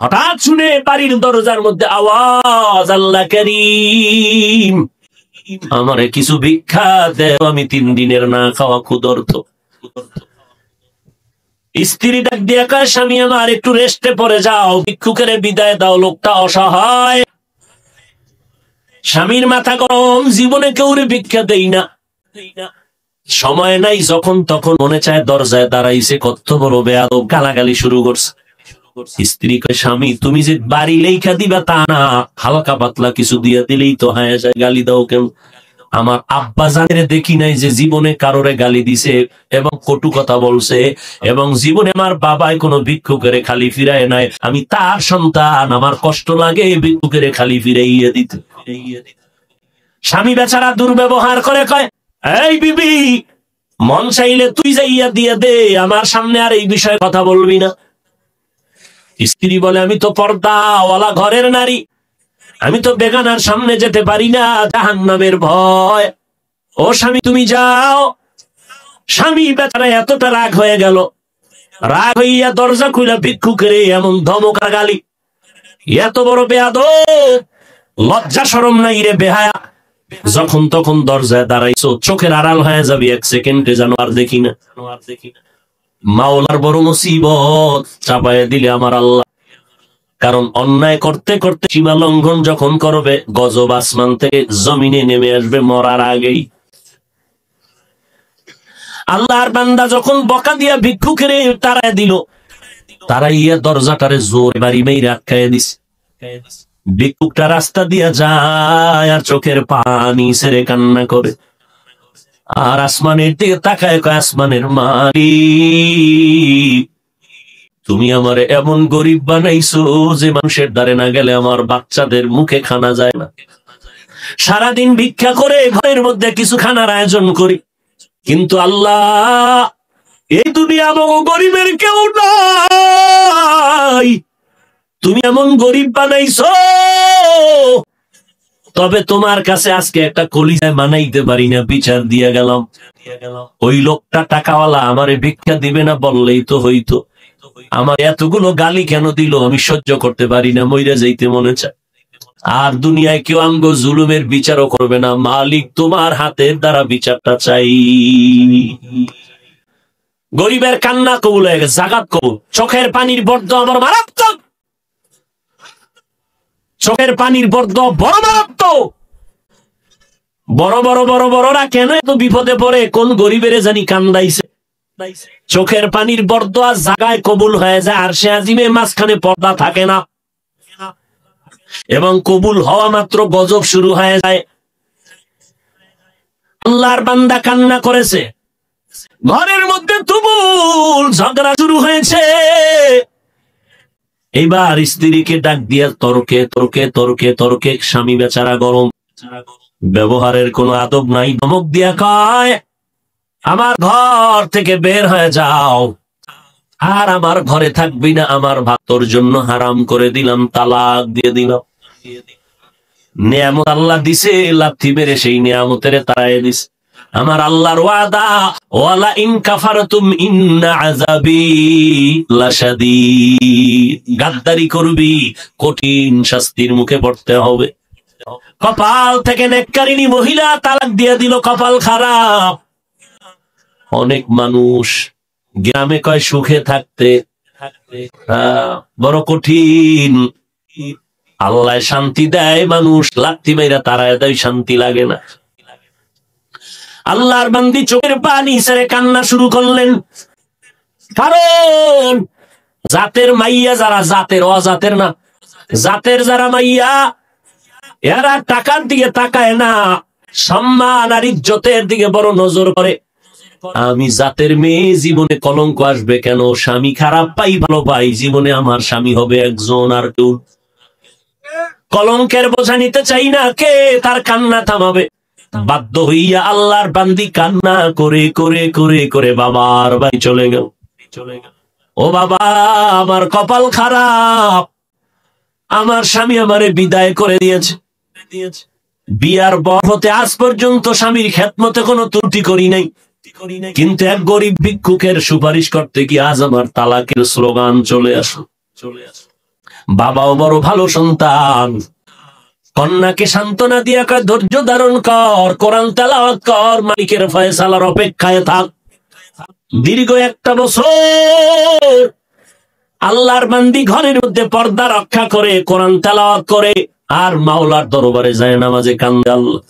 হঠাৎ শুনে বাড়ির দরজার মধ্যে আওয়াজ, আল্লাহ করিম, আমারে কিছু ভিক্ষা দেও, আমি 3 দিনের না খাওয়া ক্ষুধার্ত। স্ত্রী ডাক দিয়া কয়, স্বামী আমার একটু রেস্টে পড়ে যাও, ভিক্ষুকের বিদায় দাও, লোকটা অসহায়। স্বামীর মাথা গরম, জীবনে কেউরে ভিক্ষা দেই না, সময় নাই, যখন তখন মনে চায় দরজায় দাঁড়াইছে, কত বড় বেয়াদব, গালাগালি শুরু করছে। স্ত্রী কয়, স্বামী তুমি যে বাড়ি লেখা দিবা তা না, হালকা পাতলা কিছু দিয়া দিলেই তো হয়ে যায়, গালি দাও কেন? আমার আব্বা জানের দেখি নাই যে জীবনে কারোরে গালি দিছে এবং কটু কথা বলছে, এবং জীবনে আমার বাবাই কোনো ভিক্ষুকের খালি ফিরায় নাই। আমি তার সন্তান, আমার কষ্ট লাগে ভিক্ষুকের খালি ফিরাইয়া দিতে। স্বামী বেচারা দুর্ব্যবহার করে, কয়, এই বিবি, মন চাইলে তুই যাইয়া দিয়ে দে, আমার সামনে আর এই বিষয়ে কথা বলবি না। স্ত্রী বলে, আমি তো পর্দাওয়ালা ঘরের নারী, আমি তো বেগানার সামনে যেতে পারি না, জাহান্নামের ভয়। ও স্বামী তুমি যাও। স্বামী বেচারা এতটা রাগ হয়ে গেল, রাগ হইয়া দরজা খুলে ভিক্ষুকের এমন ধমকা গালি, এত বড় বেয়াদব, লজ্জা শরম নাই রে বেহায়া, যখন তখন দরজায় দাঁড়াইছো, চোখের আড়াল হয়ে যাবি 1 সেকেন্ডে, যেন আর দেখি না। মাওলার বড় মুসিবত চাপায় দিলে আমার আল্লাহ। কারণ অন্যায় করতে করতে সীমা লঙ্ঘন যখন করবে, গজব আসমান থেকে জমিনে নেমে আসবে মরার আগেই। আল্লাহর বান্দা যখন বকা দিয়া ভিক্ষুকের তারায় দিল, তারাইয়া দরজাটারে জোর বাড়ি মেরে আটকাইয়া দিছে। ভিক্ষুকটা রাস্তা দিয়া যায় আর চোখের পানি ছেড়ে কান্না করে, আর আসমানের দিকে তাকায়, কয়, আসমানের মালিক, তুমি আমারে এমন গরিব বানাইছো যে মানুষের দ্বারে না গেলে আমার বাচ্চাদের মুখে খানা যায় না। সারাদিন ভিক্ষা করে ঘরের মধ্যে কিছু খানার আয়োজন করি, কিন্তু আল্লাহ, এই দুনিয়া আমাকে গরিবের কেউ নাই, তুমি এমন গরিব বানাইছো, তবে তোমার কাছে আজকে একটা কলিজায় মানাইতে পারি না, বিচার দিয়া গেলাম। ওই লোকটা টাকাওয়ালা, আমারে ভিক্ষা দিবে না বললেই তো হইতো, আমার এতগুলো গালি কেন দিল, আমি সহ্য করতে পারি না, মইরা যাইতে মনে চায়। আর দুনিয়ায় কেউ আমগো জুলুমের বিচারও করবে না, মালিক তোমার হাতের দ্বারা বিচারটা চাই। গরিবের কান্না কবুল হয়ে গেছে, জাকাত কবুল। চোখের পানির বর্দোয়া আমার মারাত্মক, চোখের পানির বর্দোয়া বড় মারাত্মক। বড় বড় বড় বড়রা কেন এত বিপদে পড়ে, কোন গরিবের জানি কান্দাইছে। চোখের পানির বর্দোয়া জায়গায় কবুল হয়ে যায়, আর সে আজিমে মাঝখানে পর্দা থাকে না, এবং কবুল হওয়া মাত্র গজব শুরু হয়ে যায়। আল্লাহর বান্দা কান্না করেছে, ঘরের মধ্যে তুমুল ঝগড়া শুরু হয়েছে। এবার স্ত্রীকে ডাক দিয়া তর্কে তর্কে তর্কে তর্কে, স্বামী বেচারা গরম, ব্যবহারের কোনো আদব নাই, ধমক দিয়া কয়, আমার ঘর থেকে বের হয়ে যাও, আর আমার ঘরে থাকবি না, আমার ভাত তোর জন্য হারাম করে দিলাম, তালাক দিয়ে দিলাম। নিয়ামত আল্লাহ দিছে, লাথি মেরে সেই নিয়ামতের তাড়ায় দিছে। আমার আল্লাহর ওয়াদা, ওয়ালা ইন কাফারতুম ইন্না আযাবি লাশাদীদ, গাদ্দারি করবি, কঠিন শাস্তির মুখে পড়তে হবে। কপাল থেকে নেককারিনী মহিলা তালাক দিয়ে দিল, কপাল খারাপ। অনেক মানুষ গ্রামে কয় সুখে থাকতে, বড় কঠিন। আল্লাহ শান্তি দেয়, মানুষ লাথি মাইরা তারায় দেয়, শান্তি লাগে না। আল্লাহর বান্দি চোখের পানি ছেড়ে কান্না শুরু করলেন, কারণ জাতের মাইয়া যারা, জাতের অজাতের না, জাতের যারা মাইয়া, এরা টাকার দিকে তাকায় না, সম্মান আর ইজ্জতের দিকে বড় নজর করে। আমি জাতের মেয়ে, জীবনে কলঙ্ক আসবে কেন, স্বামী খারাপ পাই ভালো পাই, জীবনে আমার স্বামী হবে একজন, আর কেউ। কলঙ্কের বোঝা নিতে চাই না, কে তার কান্না থামাবে? বাধ্য হইয়া আল্লাহর বান্দি কান্না করে করে করে করে বাবার বাড়ি চলে গেল। ও বাবা, আমার কপাল খারাপ, আমার স্বামী আমারে বিদায় করে দিয়েছে। বিয়ার পর হতে আজ পর্যন্ত স্বামীর খেদমতে কোনো ত্রুটি করি নাই, কিন্তু এক গরিব ভিক্ষুকের সুপারিশ করতে গিয়ে আজ আমার তালাকের স্লোগান চলে আসো। বাবাও বড় ভালো সন্তান, কন্যাকে সান্ত্বনা দিয়া কয় ধৈর্য ধারণ কর, কোরআন তেলাওয়াত কর, মালিকের ফয়সালার অপেক্ষায় থাক। দীর্ঘ 1টা বছর আল্লাহর বান্দি ঘরের মধ্যে পর্দা রক্ষা করে কোরআন তেলাওয়াত করে আর মাওলার দরবারে যায় নামাজে কান্দে। আল্লাহ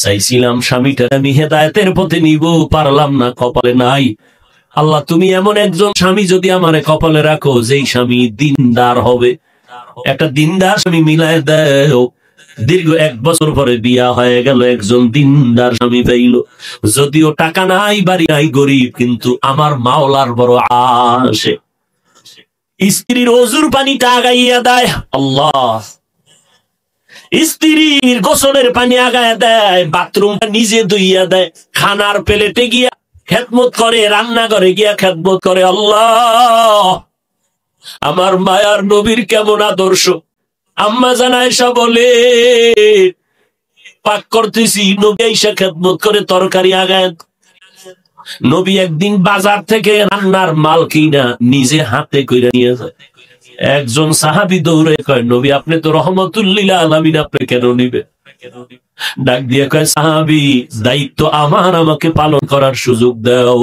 চাইছিলাম স্বামীটার আমি হেদায়েতের পথে নিব, পারলাম না, কপালে নাই। আল্লাহ তুমি এমন একজন স্বামী যদি আমারে কপালে রাখো, যেই স্বামী দিনদার হবে, একটা দিনদার স্বামী মিলায় দেও। দীর্ঘ 1 বছর পরে বিয়া হয়ে গেল, একজন দিনদার স্বামী পাইল। যদিও টাকা নাই, বাড়ি নাই, গরিব, কিন্তু আমার মাওলার বড় আসে। স্ত্রীর অজুর পানিটা আগাইয়া দেয় আল্লাহ, স্ত্রীর গোসলের পানি আগায় দেয়, বাথরুমটা নিজে ধুইয়া দেয়, খানার প্লেটে গিয়া খেদমত করে, রান্নাঘরে গিয়া খেদমত করে। আল্লাহ আমার মায়ার নবীর কেমন আদর্শ। আম্মা জান আয়েশা বলে পাক করতেছি, নবী আয়েশা খেদমত করে তরকারি আগায়। নবী একদিন বাজার থেকে রান্নার মাল কিনা নিজে হাতে কইরা নিয়ে যায়। একজন সাহাবী দৌড়ে কয়, নবী আপনি তো রহমাতুল লিল আলামিন, আপনি কেন নিবে? ডাক দিয়ে কয়, সাহাবী দায়িত্ব আমার, আমাকে পালন করার সুযোগ দাও,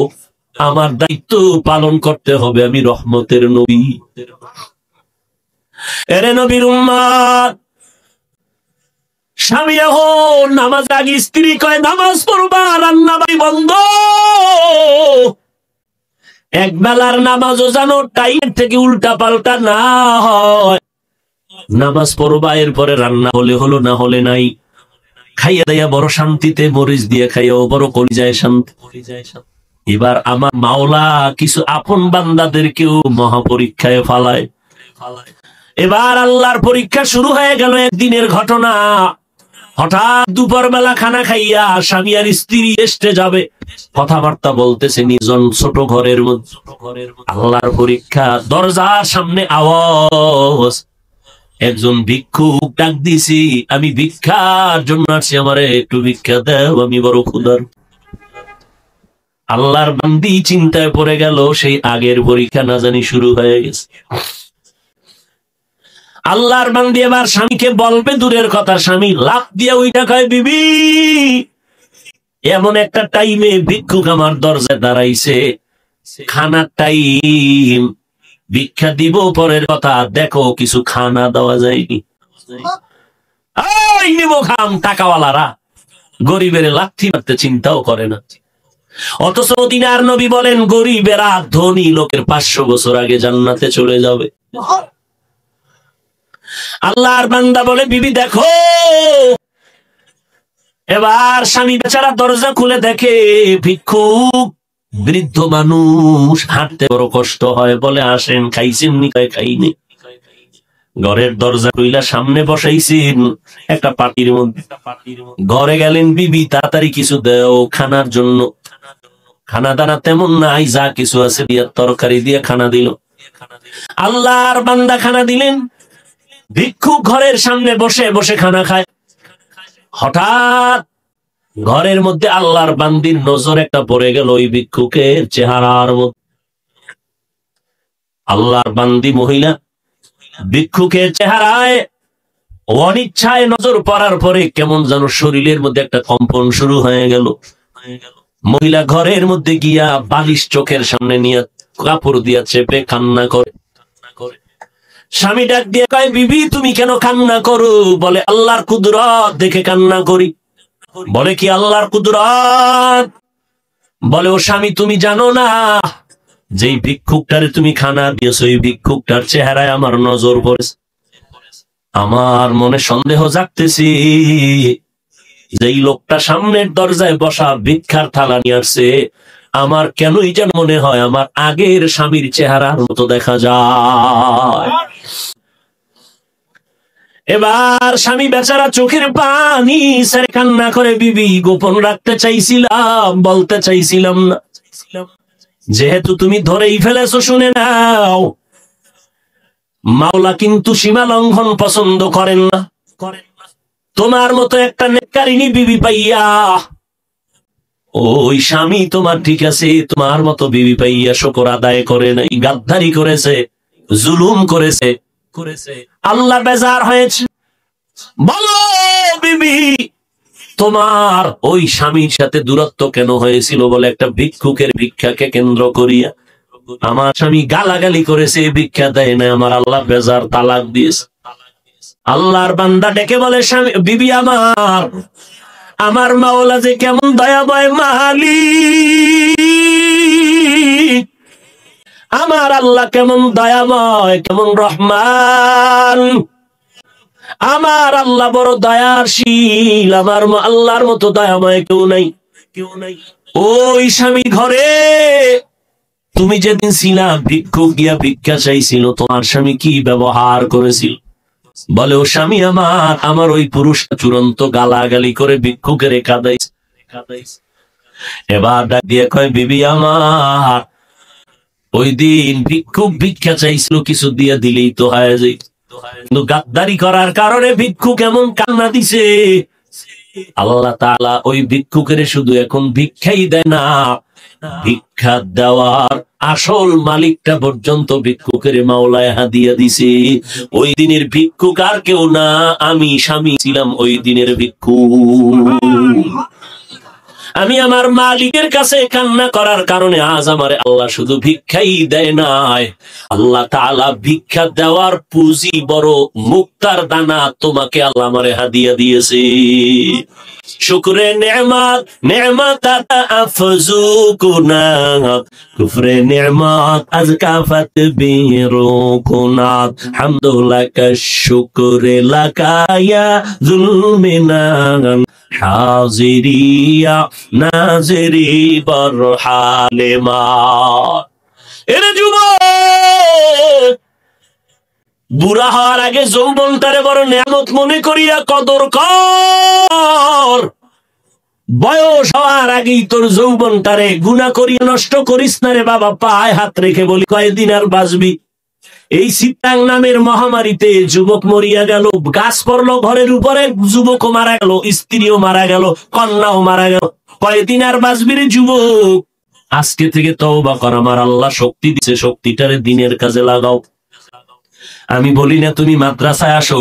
আমার দায়িত্ব পালন করতে হবে, আমি রহমতের নবী। এরে নবীর উম্মত, স্বামী এখন নামাজ আগে, স্ত্রী কয় নামাজ পড়বা, রান্না বাড়ি বন্ধ। এক বেলার নামাজও জানো টাইম থেকে উল্টা পাল্টা না হয়। নামাজ পড়বা, এরপরে রান্না হলে হলো, না হলে নাই। খাইয়া দাইয়া বড় শান্তিতে, মরিচ দিয়ে খাইয়াও বড় কলিজায় শান্তি। এবার আমার মাওলা কিছু আপন বান্দাদেরকেও মহাপরীক্ষায় ফালায়। এবার আল্লাহর পরীক্ষা শুরু হয়ে গেল। একদিনের ঘটনা, হঠাৎ দুপুর বেলা খানা খাইয়া স্বামী আর স্ত্রী এসে যাবে, কথাবার্তা বলতেছে নিজন ছোট ঘরের মধ্যে। আল্লাহর পরীক্ষা, দরজার সামনে আওয়াজ, একজন ভিক্ষুক ডাক দিছি, আমি ভিক্ষার জন্য আসছি, আমারে একটু ভিক্ষা দাও, আমি বড় ক্ষুধার। আল্লাহর বান্দি চিন্তায় পড়ে গেল, সেই আগের পরীক্ষা না জানি শুরু হয়ে গেছে। আল্লাহর বান্দি এবার স্বামীকে বলবে দূরের কথা, স্বামী লাফ দিয়ে ওইটা কয়, বিবি এমন একটা টাইমে ভিক্ষুক আমার দরজায় দাঁড়াইছে, খানার টাইম, ভিক্ষা দিব পরের কথা, দেখো কিছু খানা দেওয়া যায়নি। নিব খাম, টাকাওয়ালারা গরিবের লাথি মারতে চিন্তাও করে না। অথচ মদিনার নবী বলেন, গরিবেরা ধনী লোকের 500 বছর আগে জান্নাতে চলে যাবে। আল্লাহর বান্দা বলে, বিবি দেখো। এবার স্বামী বেচারা দরজা খুলে দেখে ভিক্ষুক, বৃদ্ধ মানুষ, হাঁটতে বড় কষ্ট হয়, বলে আসেন, খাইছেন নি? খাইনি। ঘরের দরজা খুইলা সামনে বসাইছেন একটা পাটির মধ্যে। ঘরে গেলেন, বিবি তাড়াতাড়ি কিছু দাও খানার জন্য। খানা দানা তেমন নাই, যা কিছু আছে দিয়া তরকারি দিয়ে খানা দিল। আল্লাহর বান্দা খানা দিলেন, ভিক্ষুক ঘরের সামনে বসে বসে খানা খায়। হঠাৎ ঘরের মধ্যে আল্লাহর বান্দির নজর একটা পড়ে গেল ওই ভিক্ষুকের চেহারার মধ্যে। আল্লাহর বান্দি মহিলা ভিক্ষুকের চেহারায় অনিচ্ছায় নজর পড়ার পরে কেমন যেন শরীরের মধ্যে একটা কম্পন শুরু হয়ে গেল। মহিলা ঘরের মধ্যে গিয়া বালিশ চোখের সামনে নিয়ে কাপড় দিয়া চেপে কান্না করে। স্বামী ডাক দিয়ে কয়, বিবি তুমি কেন কান্না করো? বলে আল্লাহর কুদরত দেখে কান্না করি। বলে কি আল্লাহর কুদরত? বলে ও স্বামী তুমি জানো না, যেই ভিক্ষুকটারে তুমি খানা দিয়েছো, ওই ভিক্ষুকটার চেহারায় আমার নজর পড়েছে। আমার মনে সন্দেহ জাগতেছি, যেই লোকটা সামনের দরজায় বসা ভিক্ষার থালা নিয়ে আসছে, আমার কেনই যেন মনে হয় আমার আগের স্বামীর চেহারার মতো দেখা যায়। এবার স্বামী বেচারা চোখের পানি ছেড়ে কান্না করে, বিবি গোপন রাখতে চাইছিলাম, বলতে চাইছিলাম না, যেহেতু তুমি ধরেই ফেলেছো শুনে নাও, মাওলা কিন্তু সীমা লঙ্ঘন পছন্দ করেন না। তোমার মতো একটা নেককারিনী বিবি পাইয়া, ওই স্বামী তোমার ঠিক আছে, তোমার মতো বিবি পাইয়া শুকর আদায় করে নাই, গাদ্দারি করেছে, জুলুম করেছে, আল্লাহ বেজার হয়েছে। বলো বিবি, তোমার ওই স্বামীর সাথে দূরত্ব কেন হয়েছিল বলে একটা ভিক্ষুকের ভিক্ষাকে কেন্দ্র করিয়া আমার স্বামী গালাগালি করেছে, ভিক্ষা দেয় না, আমার আল্লাহ বেজার, তালাক দিয়েছে। আল্লাহর বান্দা ডেকে বলে, স্বামী বিবি আমার মাওলা যে কেমন দয়াময় মালিক, আমার আল্লাহ কেমন দয়াময়, কেমন রহমান, আমার আল্লাহ বড় দয়াশীল, আমার আল্লাহর মতো দয়াময় কেউ নাই। ওই স্বামী ঘরে তুমি যেদিন ছিলা, ভিক্ষুক গিয়া ভিক্ষা চাইছিল, তোমার স্বামী কি ব্যবহার করেছিল? বলে, ও স্বামী আমার ওই পুরুষটা চূড়ান্ত গালাগালি করে ভিক্ষুকের কাঁদাইছে। এবার ডাক দিয়ে কয়, বিবি আমার, ওই দিন ভিক্ষুক ভিক্ষা চাইছিল, কিছু দিয়ে দিলেই তো হয়ে যায়, কিন্তু গাদ্দারি করার কারণে ভিক্ষুক এমন কান্না দিছে, আল্লাহ তাআলা ওই ভিক্ষুকের শুধু এখন ভিক্ষাই দেয় না, ভিক্ষা দেওয়ার আসল মালিকটা পর্যন্ত ভিক্ষুকের মাওলায় হাদিয়া দিছে। ওই দিনের ভিক্ষুক আর কেউ না, আমি স্বামী ছিলাম ওই দিনের ভিক্ষুক। আমি আমার মালিকের কাছে কান্না করার কারণে আজ আমার আল্লাহ শুধু ভিক্ষাই দেয় নাই, আল্লাহ তাআলা ভিক্ষা দেওয়ার পুঁজি বড় মুক্তার দানা তোমাকে আল্লাহ আমারে হাদিয়া দিয়েছে। শুকরে নেমাত নেমাত আফজুকুনা, কুফরে নেমাত আজকাফাত বিরুকুনাত, হামদুলাকা শুকরে লাকায়া যুলমিনা, হাজিরিয়া নাজিরি বরহালেমা। এরে যুবক, বুড়া হওয়ার আগে যৌবনটারে বড় নিয়ামত মনে করিয়া কদর কর। বয়স হওয়ার আগেই তোর যৌবনটারে গুনাহ করিয়া নষ্ট করিস না রে বাবা। পায়ে হাত রেখে বলি, কয়দিন আর বাঁচবি? এই চিত্তাং নামের মহামারীতে যুবক মরিয়া গেল, গাছ পড়লো ঘরের উপরে, যুবকও মারা গেল, স্ত্রীও মারা গেল, কন্যাও মারা গেল, কয়দিন আর বাঁচবি রে যুবক? আজকে থেকে তওবা কর, আমার আল্লাহ শক্তি দিছে, শক্তিটারে দিনের কাজে লাগাও। আমি বলি না তুমি মাদ্রাসায় আসো,